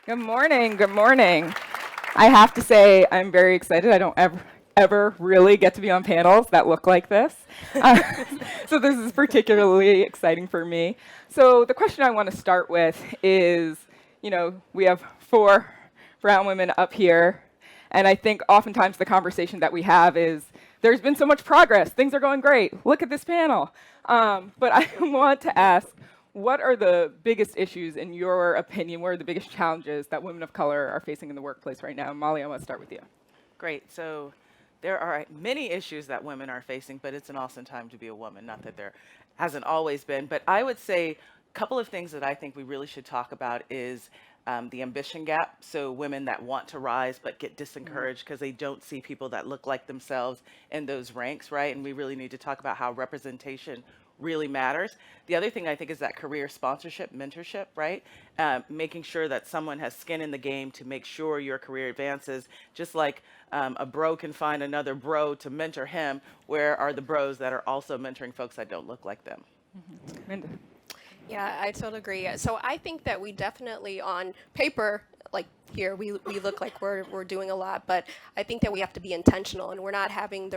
Good morning. Good morning. I have to say, I'm very excited. I don't ever really get to be on panels that look like this. So this is particularly exciting for me. So the question I want to start with is, we have 4 brown women up here, and I think oftentimes the conversation that we have is, there's been so much progress. Things are going great. Look at this panel. But I want to ask, what are the biggest issues, in your opinion? What are the biggest challenges that women of color are facing in the workplace right now? Molly, I want to start with you. Great. So there are many issues that women are facing, but it's an awesome time to be a woman. Not that there hasn't always been, but I would say a couple of things that I think we really should talk about is the ambition gap. So women that want to rise but get discouraged because they don't see people that look like themselves in those ranks, right? And we really need to talk about how representation really matters. The other thing I think is that career sponsorship, mentorship, right? Making sure that someone has skin in the game to make sure your career advances. Just like a bro can find another bro to mentor him, where are the bros that are also mentoring folks that don't look like them? Minda. Yeah, I totally agree. So I think that we definitely, on paper, like here, we look like we're doing a lot, but I think that we have to be intentional, and we're not having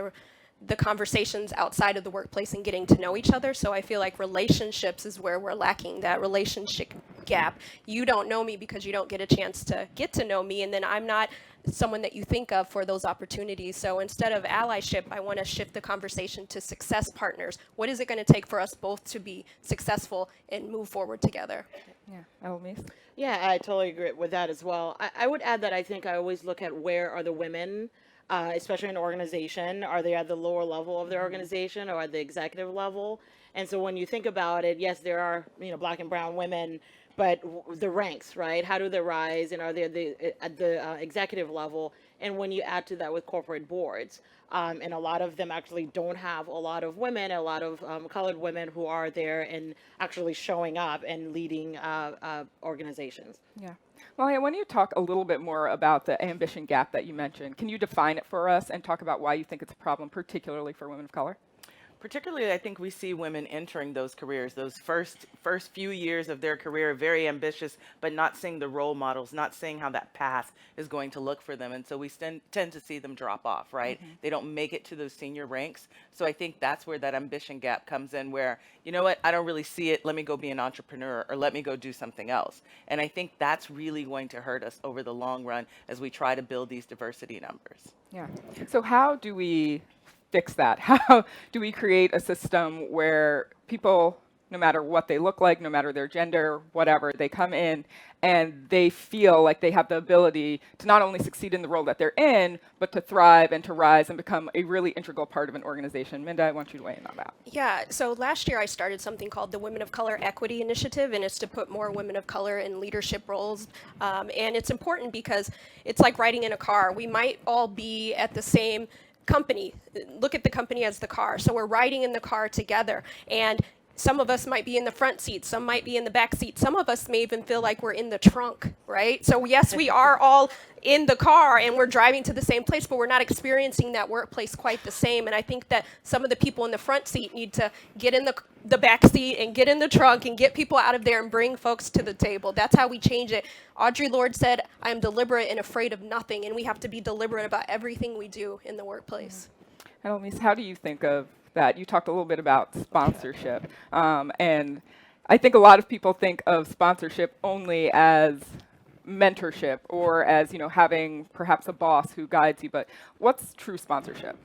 the conversations outside of the workplace and getting to know each other. So I feel like relationships is where we're lacking that relationship gap. You don't know me because you don't get a chance to get to know me, and then I'm not someone that you think of for those opportunities. So instead of allyship, I want to shift the conversation to success partners. What is it going to take for us both to be successful and move forward together? Yeah, Adelmise. Yeah, I totally agree with that as well. I would add that I think I always look at where are the women, especially in an organization. Are they at the lower level of their organization or at the executive level? And so when you think about it, yes, there are black and brown women, but the ranks, right? How do they rise, and are they at the executive level? And when you add to that with corporate boards, and a lot of them actually don't have a lot of women, a lot of colored women who are there and actually showing up and leading organizations. Yeah. Molly, I want you to talk a little bit more about the ambition gap that you mentioned. Can you define it for us and talk about why you think it's a problem, particularly for women of color? Particularly, I think we see women entering those careers, those first few years of their career, very ambitious, but not seeing the role models, not seeing how that path is going to look for them. And so we tend to see them drop off, right? They don't make it to those senior ranks. So I think that's where that ambition gap comes in, where, you know what, I don't really see it. Let me go be an entrepreneur, or let me go do something else. And I think that's really going to hurt us over the long run as we try to build these diversity numbers. Yeah. So how do we fix that? How do we create a system where people, no matter what they look like, no matter their gender, whatever, they come in and they feel like they have the ability to not only succeed in the role that they're in, but to thrive and to rise and become a really integral part of an organization? Minda, I want you to weigh in on that. Yeah, so last year I started something called the Women of Color Equity Initiative, and it's to put more women of color in leadership roles. And it's important because it's like riding in a car. We might all be at the same company. Look at the company as the car. So we're riding in the car together, and some of us might be in the front seat, some might be in the back seat, some of us may even feel like we're in the trunk, right? So yes, we are all in the car and we're driving to the same place, but we're not experiencing that workplace quite the same. And I think that some of the people in the front seat need to get in the back seat and get in the trunk and get people out of there and bring folks to the table. That's how we change it. Audre Lorde said, "I am deliberate and afraid of nothing," and we have to be deliberate about everything we do in the workplace. Adelmise, how do you think of that? You talked a little bit about sponsorship, and I think a lot of people think of sponsorship only as mentorship or as having perhaps a boss who guides you, but what's true sponsorship?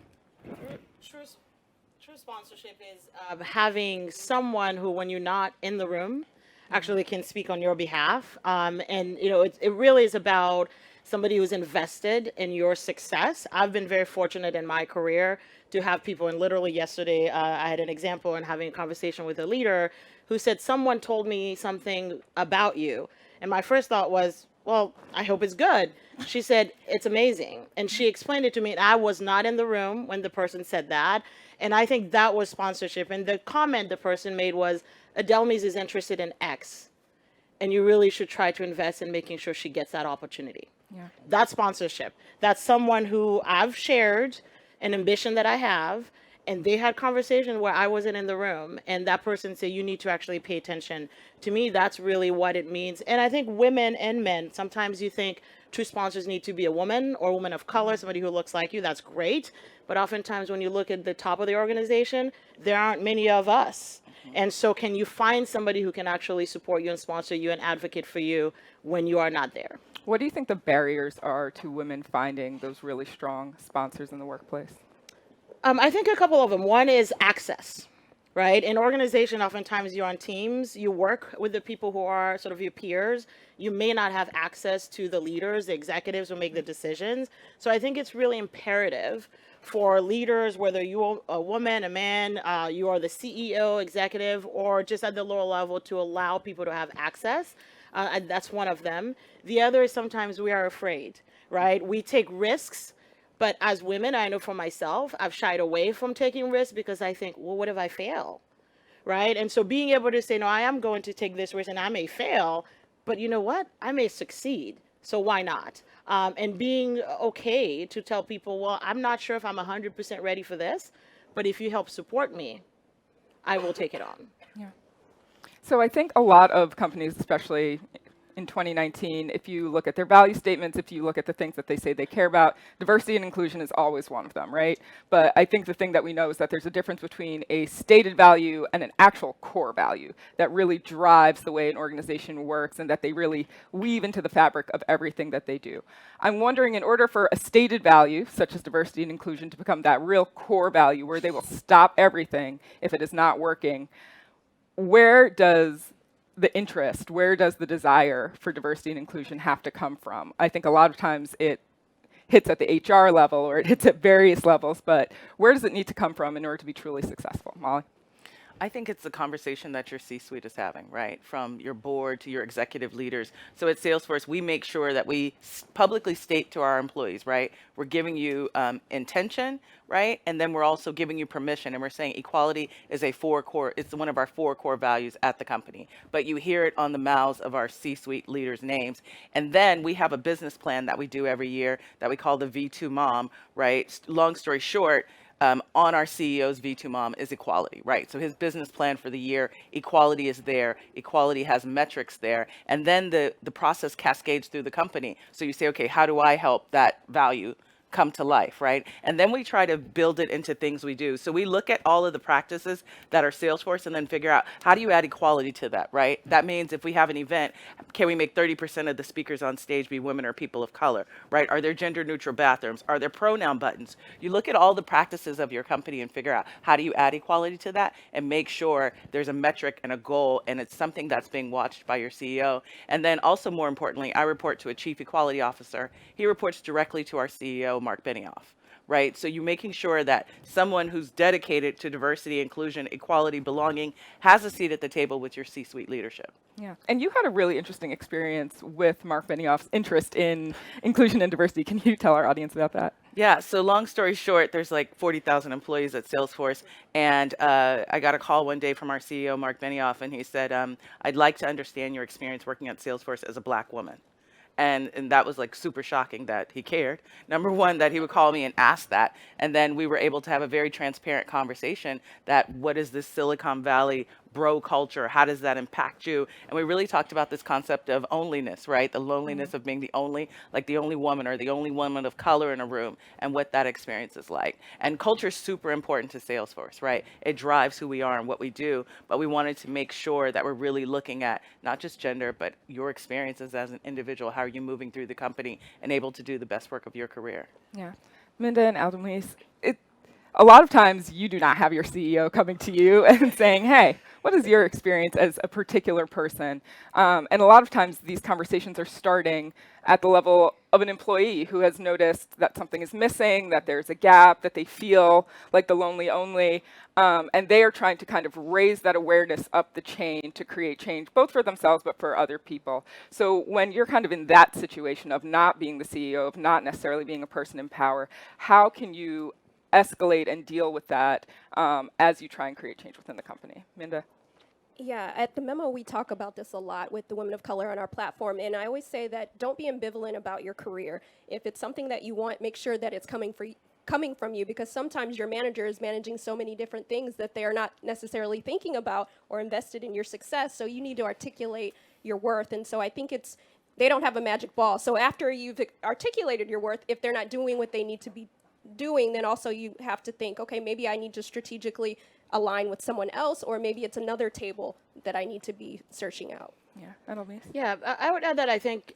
True sponsorship is having someone who, when you're not in the room, actually can speak on your behalf. And it really is about somebody who's invested in your success. I've been very fortunate in my career to have people, and literally yesterday I had an example in having a conversation with a leader who said, someone told me something about you. And my first thought was, well, I hope it's good. She said, it's amazing. And she explained it to me, and I was not in the room when the person said that. And I think that was sponsorship. And the comment the person made was, Adelmise is interested in X, and you really should try to invest in making sure she gets that opportunity. Yeah. That's sponsorship. That's someone who I've shared an ambition that I have, and they had conversations where I wasn't in the room, and that person said, you need to actually pay attention. To me, that's really what it means. And I think women and men, sometimes you think true sponsors need to be a woman or a woman of color, somebody who looks like you. That's great. But oftentimes when you look at the top of the organization, there aren't many of us. And so can you find somebody who can actually support you and sponsor you and advocate for you when you are not there? What do you think the barriers are to women finding those really strong sponsors in the workplace? I think a couple of them. One is access, right? In organization, oftentimes you're on teams, you work with the people who are sort of your peers. You may not have access to the leaders, the executives who make the decisions. So I think it's really imperative for leaders, whether you're a woman, a man, you are the CEO, executive, or just at the lower level, to allow people to have access. And that's one of them. The other is sometimes we are afraid, right? We take risks. But as women, I know for myself, I've shied away from taking risks because I think, well, what if I fail? Right? And so being able to say, no, I am going to take this risk and I may fail, but you know what? I may succeed. So why not? And being okay to tell people, well, I'm not sure if I'm 100% ready for this, but if you help support me, I will take it on. Yeah. So I think a lot of companies, especially in 2019, if you look at their value statements, if you look at the things that they say they care about, diversity and inclusion is always one of them, right? But I think the thing that we know is that there's a difference between a stated value and an actual core value that really drives the way an organization works and that they really weave into the fabric of everything that they do. I'm wondering, in order for a stated value, such as diversity and inclusion, to become that real core value where they will stop everything if it is not working, where does the interest, where does the desire for diversity and inclusion have to come from? I think a lot of times it hits at the HR level or it hits at various levels, but where does it need to come from in order to be truly successful? Molly? I think it's the conversation that your C-suite is having, right? From your board to your executive leaders. So at Salesforce, we make sure that we publicly state to our employees, right? We're giving you intention, right? And then we're also giving you permission. And we're saying equality is it's one of our 4 core values at the company. But you hear it on the mouths of our C-suite leaders' names. And then we have a business plan that we do every year that we call the V2 Mom, right? Long story short, on our CEO's V2 Mom is equality, right? So his business plan for the year, equality is there. Equality has metrics there. And then the process cascades through the company. So you say, okay, how do I help that value come to life, right? And then we try to build it into things we do. So we look at all of the practices that are Salesforce and then figure out, how do you add equality to that, right? That means if we have an event, can we make 30% of the speakers on stage be women or people of color, right? Are there gender neutral bathrooms? Are there pronoun buttons? You look at all the practices of your company and figure out, how do you add equality to that and make sure there's a metric and a goal and it's something that's being watched by your CEO. And then also, more importantly, I report to a chief equality officer. He reports directly to our CEO, Mark Benioff, right? So you're making sure that someone who's dedicated to diversity, inclusion, equality, belonging has a seat at the table with your C-suite leadership. Yeah, and you had a really interesting experience with Mark Benioff's interest in inclusion and diversity. Can you tell our audience about that? Yeah, so long story short, there's like 40,000 employees at Salesforce, and I got a call one day from our CEO, Mark Benioff, and he said, I'd like to understand your experience working at Salesforce as a Black woman. And that was like super shocking that he cared. Number one, that he would call me and ask that. And then we were able to have a very transparent conversation that, what is this Silicon Valley bro culture? How does that impact you? And we really talked about this concept of onlyness, right? The loneliness of being the only woman or the only woman of color in a room, and what that experience is like. And culture is super important to Salesforce, right? It drives who we are and what we do, but we wanted to make sure that we're really looking at not just gender, but your experiences as an individual. How are you moving through the company and able to do the best work of your career? Yeah. Minda and Adelmise, a lot of times you do not have your CEO coming to you and saying, hey, what is your experience as a particular person? And a lot of times these conversations are starting at the level of an employee who has noticed that something is missing, that there's a gap, that they feel like the lonely only, and they are trying to kind of raise that awareness up the chain to create change, both for themselves but for other people. So when you're kind of in that situation of not being the CEO, of not necessarily being a person in power, how can you escalate and deal with that as you try and create change within the company? Minda? Yeah, at the Memo, we talk about this a lot with the women of color on our platform, and I always say that don't be ambivalent about your career. If it's something that you want, make sure that it's coming coming from you, because sometimes your manager is managing so many different things that they are not necessarily thinking about or invested in your success. So you need to articulate your worth. And so I think they don't have a magic ball. So after you've articulated your worth, if they're not doing what they need to be doing, then also you have to think, okay, maybe I need to strategically align with someone else, or maybe it's another table that I need to be searching out. Yeah, Adelmise. Yeah, I would add that I think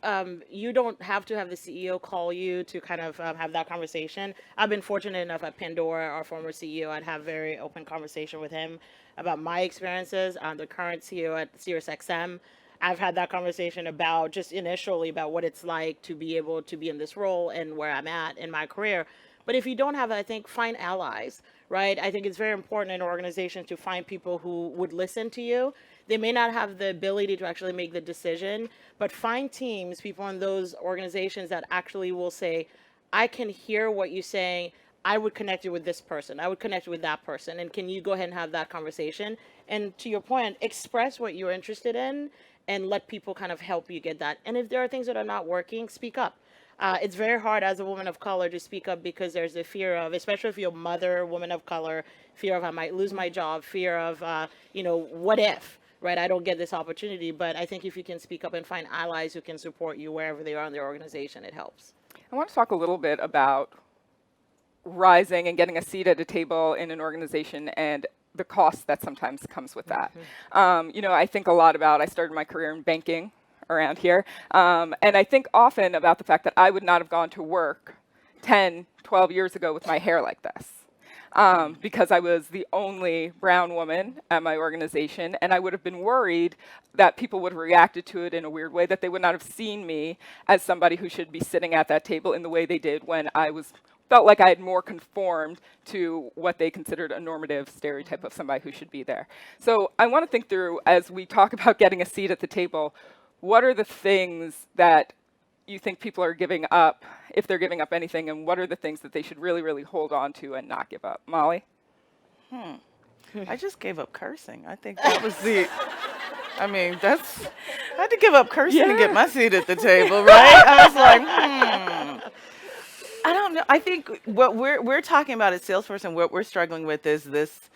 you don't have to have the CEO call you to kind of have that conversation. I've been fortunate enough at Pandora, our former CEO, I'd have very open conversation with him about my experiences. The current CEO at SiriusXM, I've had that conversation about just initially about what it's like to be able to be in this role and where I'm at in my career. But if you don't have it, I think find allies, right? I think it's very important in organizations to find people who would listen to you. They may not have the ability to actually make the decision, but find teams, people in those organizations that actually will say, I can hear what you're saying. I would connect you with this person. I would connect you with that person. And can you go ahead and have that conversation? And to your point, express what you're interested in and let people kind of help you get that. And if there are things that are not working, speak up. It's very hard as a woman of color to speak up because there's the fear of, especially if you're a mother, woman of color, fear of I might lose my job, fear of, what if, right? I don't get this opportunity. But I think if you can speak up and find allies who can support you wherever they are in their organization, it helps. I want to talk a little bit about rising and getting a seat at a table in an organization and the cost that sometimes comes with that. I think a lot about, I started my career in banking around here, and I think often about the fact that I would not have gone to work 10, 12 years ago with my hair like this. Because I was the only brown woman at my organization, and I would have been worried that people would have reacted to it in a weird way, that they would not have seen me as somebody who should be sitting at that table in the way they did when I felt like I had more conformed to what they considered a normative stereotype of somebody who should be there. So I want to think through, as we talk about getting a seat at the table, what are the things that you think people are giving up, if they're giving up anything, and what are the things that they should really, really hold on to and not give up? Molly? I just gave up cursing. I think that was I had to give up cursing to get my seat at the table, right? I was like, I don't know. I think what we're talking about at Salesforce and what we're struggling with is this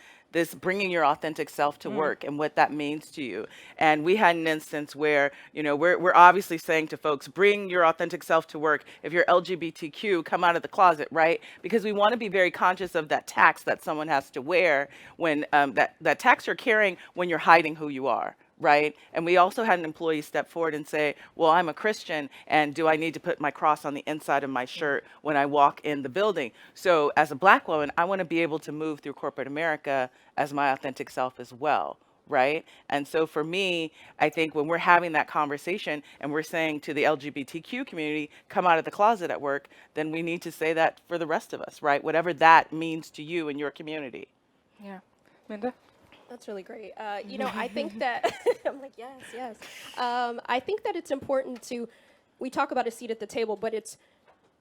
bringing your authentic self to work and what that means to you. And we had an instance where, we're obviously saying to folks, bring your authentic self to work. If you're LGBTQ, come out of the closet, right? Because we want to be very conscious of that tax that someone has to wear when that tax you're carrying when you're hiding who you are. Right. And we also had an employee step forward and say, well, I'm a Christian, and do I need to put my cross on the inside of my shirt when I walk in the building? So as a Black woman, I want to be able to move through corporate America as my authentic self as well. Right. And so for me, I think when we're having that conversation and we're saying to the LGBTQ community, come out of the closet at work, then we need to say that for the rest of us. Right. Whatever that means to you and your community. Yeah. Minda? That's really great. I think that, I'm like, yes. I think that it's important we talk about a seat at the table, but it's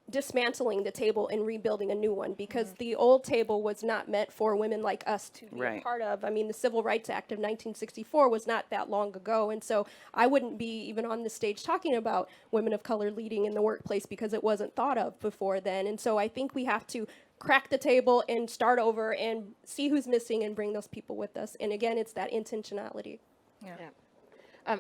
dismantling the table and rebuilding a new one, because the old table was not meant for women like us to be a part of. I mean, the Civil Rights Act of 1964 was not that long ago, and so I wouldn't be even on the stage talking about women of color leading in the workplace because it wasn't thought of before then. And so I think we have to crack the table and start over and see who's missing and bring those people with us. And again, it's that intentionality. Yeah.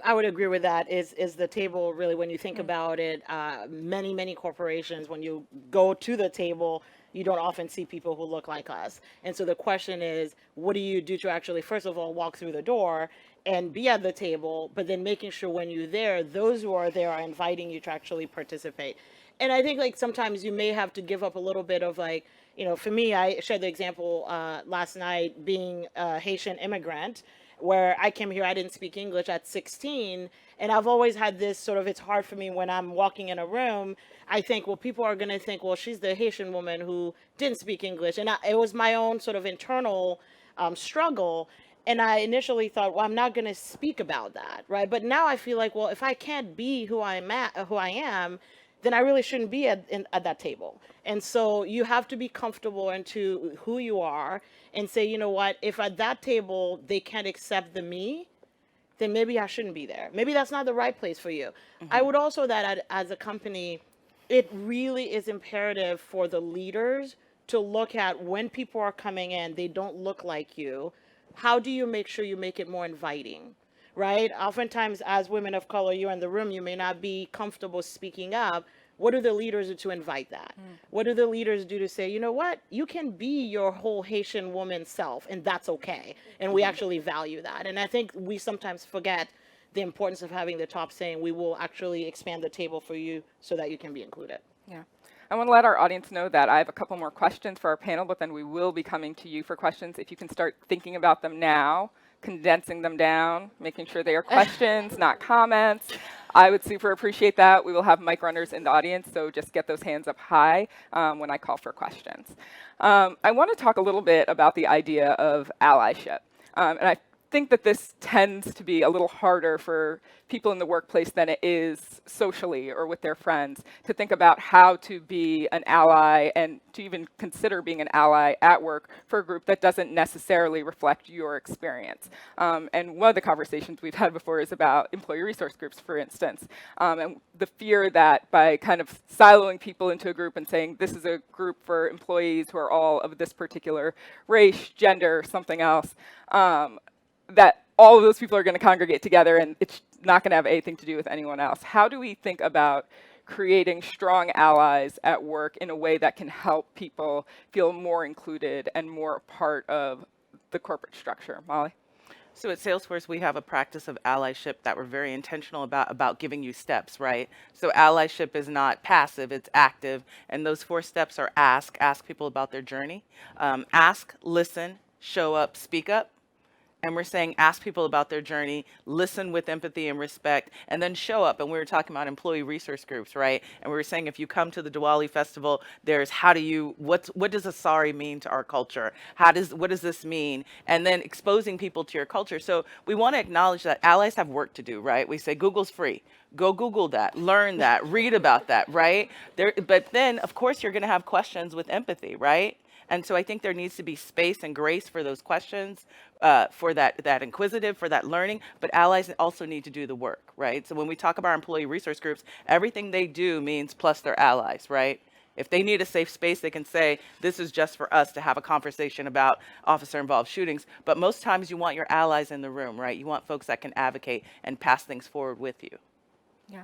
I would agree with that. Is the table really, when you think about it, many corporations, when you go to the table, you don't often see people who look like us. And so the question is, what do you do to actually, first of all, walk through the door and be at the table, but then making sure when you're there, those who are there are inviting you to actually participate. And I think sometimes you may have to give up a little bit of for me, I shared the example last night being a Haitian immigrant, where I came here, I didn't speak English at 16. And I've always had this it's hard for me when I'm walking in a room. I think, well, people are going to think, well, she's the Haitian woman who didn't speak English. And it was my own internal struggle. And I initially thought, well, I'm not going to speak about that, right? But now I feel like, well, if I can't be who I am, then I really shouldn't be at that table. And so you have to be comfortable into who you are and say, you know what, if at that table they can't accept the me, then maybe I shouldn't be there. Maybe that's not the right place for you. I would also that as a company, it really is imperative for the leaders to look at when people are coming in, they don't look like you. How do you make sure you make it more inviting? Right? Oftentimes, as women of color, you're in the room, you may not be comfortable speaking up. What do the leaders do to invite that? What do the leaders do to say, you know what, you can be your whole Haitian woman self, and that's okay. And we actually value that. And I think we sometimes forget the importance of having the top saying, we will actually expand the table for you so that you can be included. Yeah. I want to let our audience know that I have a couple more questions for our panel, but then we will be coming to you for questions. If you can start thinking about them now, condensing them down, making sure they are questions, not comments, I would super appreciate that. We will have mic runners in the audience, so just get those hands up high when I call for questions. I want to talk a little bit about the idea of allyship. And I think that this tends to be a little harder for people in the workplace than it is socially or with their friends to think about how to be an ally and to even consider being an ally at work for a group that doesn't necessarily reflect your experience. And one of the conversations we've had before is about employee resource groups, for instance, and the fear that by kind of siloing people into a group and saying this is a group for employees who are all of this particular race, gender, something else, that all of those people are going to congregate together and it's not going to have anything to do with anyone else. How do we think about creating strong allies at work in a way that can help people feel more included and more a part of the corporate structure? Molly? So at Salesforce, we have a practice of allyship that we're very intentional about giving you steps, right? So allyship is not passive, it's active. And those 4 steps are ask people about their journey, ask, listen, show up, speak up. And we're saying ask people about their journey, listen with empathy and respect, and then show up. And we were talking about employee resource groups, right? And we were saying if you come to the Diwali festival, there's what does a sorry mean to our culture? What does this mean? And then exposing people to your culture. So we want to acknowledge that allies have work to do, right? We say Google's free. Go Google that, learn that, read about that, right? But then, of course, you're going to have questions with empathy, right? And so I think there needs to be space and grace for those questions, for that inquisitive, for that learning, but allies also need to do the work, right? So when we talk about employee resource groups, everything they do means plus they're allies, right? If they need a safe space, they can say, this is just for us to have a conversation about officer-involved shootings. But most times you want your allies in the room, right? You want folks that can advocate and pass things forward with you. Yeah.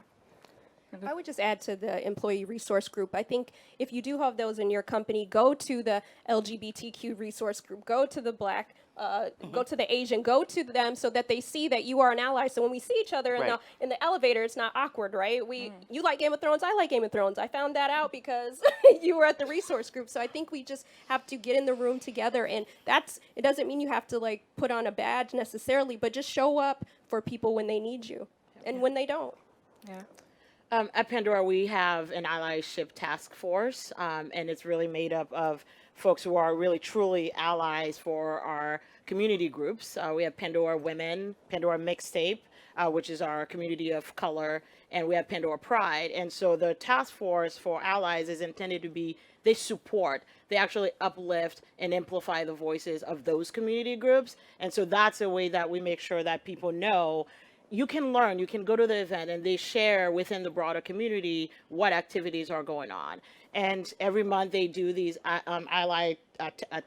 I would just add to the employee resource group. I think if you do have those in your company, go to the LGBTQ resource group, go to the Black, go to the Asian, go to them so that they see that you are an ally. So when we see each other Right. in the elevator, it's not awkward, right? You like Game of Thrones, I like Game of Thrones. I found that out because you were at the resource group. So I think we just have to get in the room together, and it doesn't mean you have to like put on a badge necessarily, but just show up for people when they need you and when they don't. Yeah. At Pandora, we have an allyship task force, and it's really made up of folks who are really truly allies for our community groups. We have Pandora Women, Pandora Mixtape, which is our community of color, and we have Pandora Pride. And so the task force for allies is intended to be, they support, they actually uplift and amplify the voices of those community groups. And so that's a way that we make sure that people know you can learn, you can go to the event, and they share within the broader community what activities are going on. And every month they do these ally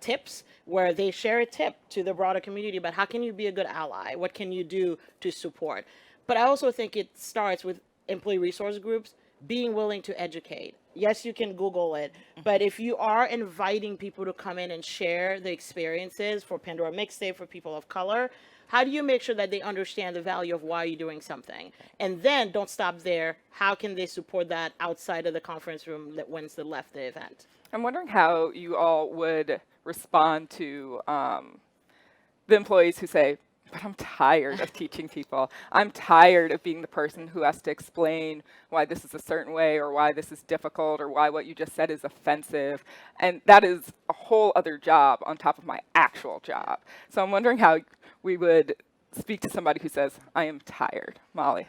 tips where they share a tip to the broader community about how can you be a good ally? What can you do to support? But I also think it starts with employee resource groups being willing to educate. Yes, you can Google it, but if you are inviting people to come in and share the experiences for Pandora Mixtape, for people of color, how do you make sure that they understand the value of why you're doing something? And then don't stop there. How can they support that outside of the conference room that once they left the event? I'm wondering how you all would respond to the employees who say, but I'm tired of teaching people. I'm tired of being the person who has to explain why this is a certain way or why this is difficult or why what you just said is offensive. And that is a whole other job on top of my actual job. So I'm wondering how we would speak to somebody who says, I am tired. Molly.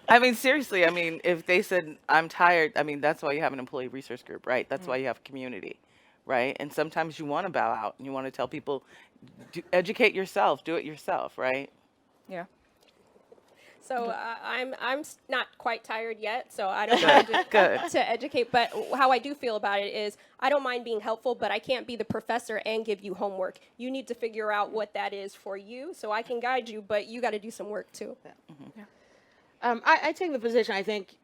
I mean, seriously, I mean, if they said, I'm tired, I mean, that's why you have an employee resource group, right? That's why you have community, right? And sometimes you want to bow out and you want to tell people, educate yourself, do it yourself, right? Yeah. So I'm not quite tired yet, so I don't mind to educate. But how I do feel about it is I don't mind being helpful, but I can't be the professor and give you homework. You need to figure out what that is for you, so I can guide you, but you got to do some work too. I take the position. I think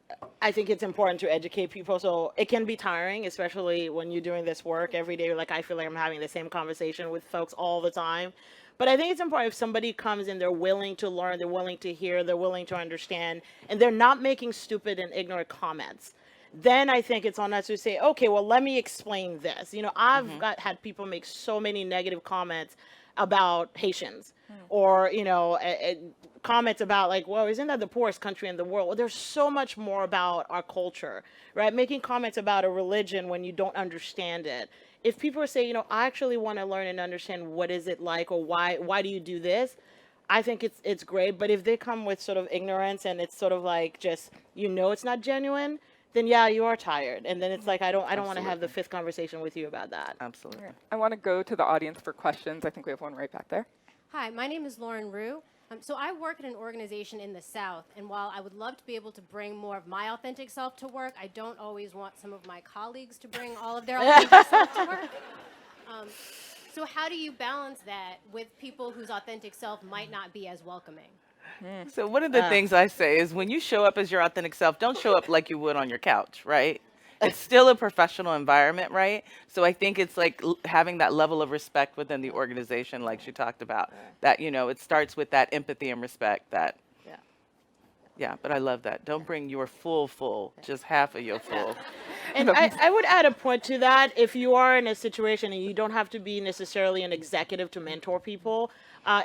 it's important to educate people. So it can be tiring, especially when you're doing this work every day. Like I feel like I'm having the same conversation with folks all the time. But I think it's important if somebody comes and they're willing to learn, they're willing to hear, they're willing to understand, and they're not making stupid and ignorant comments. Then I think it's on us to say, okay, well, let me explain this. You know, I've had people make so many negative comments about Haitians, or comments about like, well, isn't that the poorest country in the world? Well, there's so much more about our culture, right? Making comments about a religion when you don't understand it. If people say, I actually want to learn and understand what is it like, or why do you do this? I think it's great. But if they come with sort of ignorance and it's sort of like just, it's not genuine, then yeah, you are tired. And then it's like, I don't want to have the fifth conversation with you about that. Absolutely. I want to go to the audience for questions. I think we have one right back there. Hi, my name is Lauren Rue. So I work at an organization in the South, and while I would love to be able to bring more of my authentic self to work, I don't always want some of my colleagues to bring all of their authentic self to work. So how do you balance that with people whose authentic self might not be as welcoming? So one of the things I say is when you show up as your authentic self, don't show up like you would on your couch, right? It's still a professional environment, right? So I think it's like having that level of respect within the organization, like she talked about, that, it starts with that empathy and respect that. Yeah, but I love that. Don't bring your full, just half of your full. And I would add a point to that. If you are in a situation, and you don't have to be necessarily an executive to mentor people,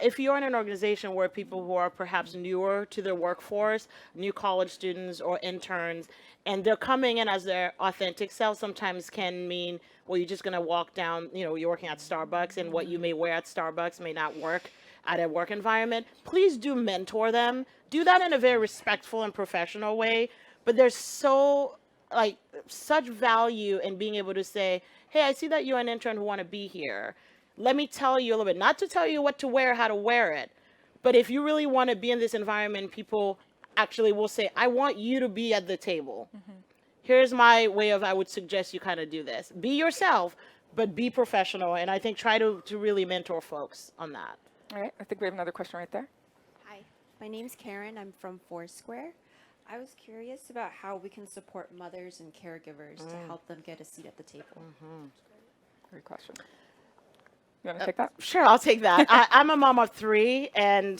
if you're in an organization where people who are perhaps newer to their workforce, new college students or interns, and they're coming in as their authentic self, sometimes can mean, well, you're just going to walk down, you're working at Starbucks, and what you may wear at Starbucks may not work at a work environment. Please do mentor them. Do that in a very respectful and professional way. But there's such value in being able to say, hey, I see that you're an intern who want to be here. Let me tell you a little bit, not to tell you what to wear, how to wear it, but if you really want to be in this environment, people actually will say, I want you to be at the table. Here's my way I would suggest you kind of do this. Be yourself, but be professional. And I think try to really mentor folks on that. All right, I think we have another question right there. Hi, my name's Karen. I'm from Foursquare. I was curious about how we can support mothers and caregivers to help them get a seat at the table. Great question. You want to take that? Sure, I'll take that. I'm a mom of three, and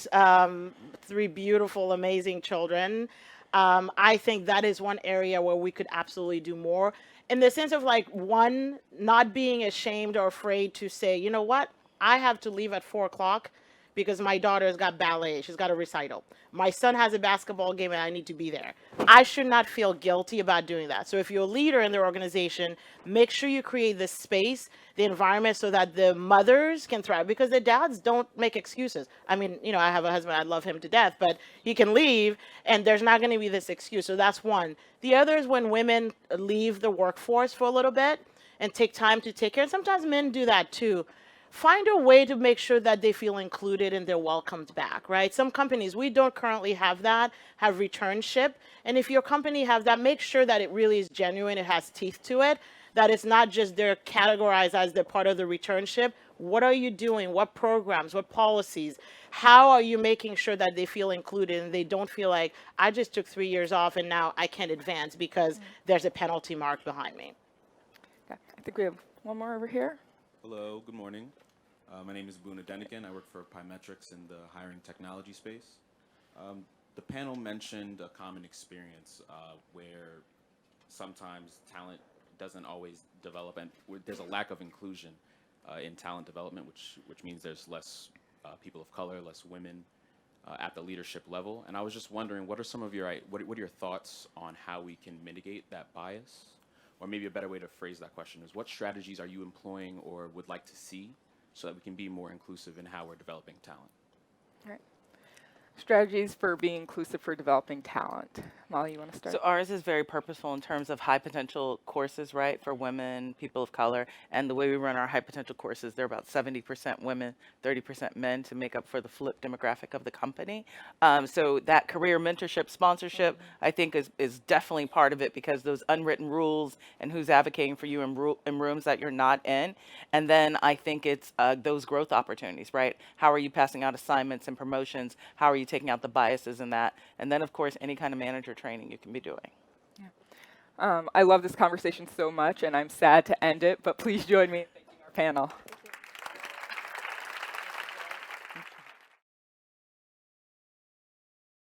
3 beautiful, amazing children. I think that is one area where we could absolutely do more, in the sense of one, not being ashamed or afraid to say, you know what, I have to leave at 4:00 because my daughter's got ballet. She's got a recital. My son has a basketball game and I need to be there. I should not feel guilty about doing that. So if you're a leader in their organization, make sure you create the space, the environment, so that the mothers can thrive, because the dads don't make excuses. I mean, I have a husband, I love him to death, but he can leave and there's not going to be this excuse. So that's one. The other is when women leave the workforce for a little bit and take time to take care. And sometimes men do that too. Find a way to make sure that they feel included and they're welcomed back, right? Some companies, we don't currently have that, have returnship. And if your company has that, make sure that it really is genuine, it has teeth to it, that it's not just they're categorized as they're part of the returnship. What are you doing? What programs? What policies? How are you making sure that they feel included and they don't feel like, I just took 3 years off and now I can't advance because there's a penalty mark behind me? Okay. I think we have one more over here. Hello, good morning. My name is Boona Denikin. I work for Pymetrics in the hiring technology space. The panel mentioned a common experience where sometimes talent doesn't always develop, and there's a lack of inclusion in talent development, which means there's less people of color, less women at the leadership level. And I was just wondering, what are some of your what are your thoughts on how we can mitigate that bias? Or maybe a better way to phrase that question is, what strategies are you employing or would like to see so that we can be more inclusive in how we're developing talent? All right. Strategies for being inclusive for developing talent. Molly, you want to start? So ours is very purposeful in terms of high potential courses, right, for women, people of color. And the way we run our high potential courses, they're about 70% women, 30% men to make up for the flip demographic of the company. So that career mentorship, sponsorship, I think is definitely part of it, because those unwritten rules and who's advocating for you in rooms that you're not in. And then I think it's those growth opportunities, right? How are you passing out assignments and promotions? How are you taking out the biases in that? And then, of course, any kind of manager training you can be doing. I love this conversation so much, and I'm sad to end it, but please join me in thanking our panel.